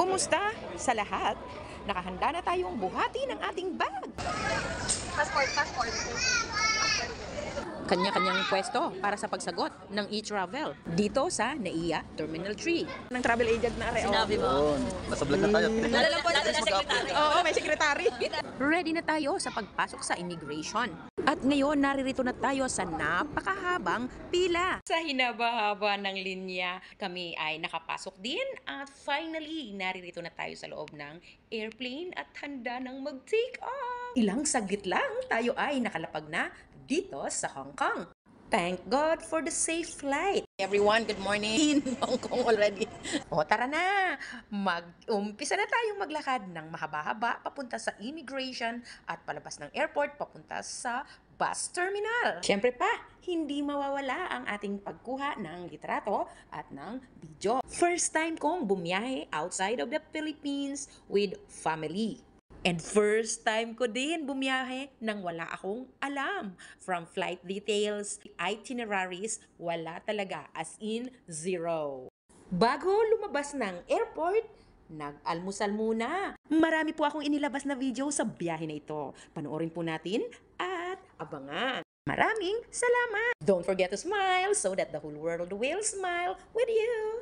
Kumusta sa lahat? Nakahanda na tayong buhati ng ating bag. Passport. Kanya-kanyang pwesto para sa pagsagot ng e-travel dito sa NAIA Terminal 3. Ng travel agent na Areo. Sinabi mo. Yun. Nasa vlog na tayo. Lalo po natin na secretary. Oo, may sekretary. Ready na tayo sa pagpasok sa immigration. At ngayon, naririto na tayo sa napakahabang pila. Sa hinaba-haba ng linya, kami ay nakapasok din. At finally, naririto na tayo sa loob ng airplane at handa ng mag-take off. Ilang saglit lang, tayo ay nakalapag na dito sa Hong Kong. Thank God for the safe flight. Everyone, good morning. In Hong Kong already. O tara na, mag-umpisa na tayong maglakad ng mahaba-haba papunta sa immigration at palabas ng airport papunta sa bus terminal. Siyempre pa, hindi mawawala ang ating pagkuha ng litrato at ng video. First time kong bumiyahe outside of the Philippines with family. And first time ko din bumiyahe nang wala akong alam. From flight details, itineraries, wala talaga, as in zero. Bago lumabas ng airport, nag-almusal muna. Marami po akong inilabas na video sa biyahe na ito. Panoorin po natin at abangan. Maraming salamat! Don't forget to smile so that the whole world will smile with you!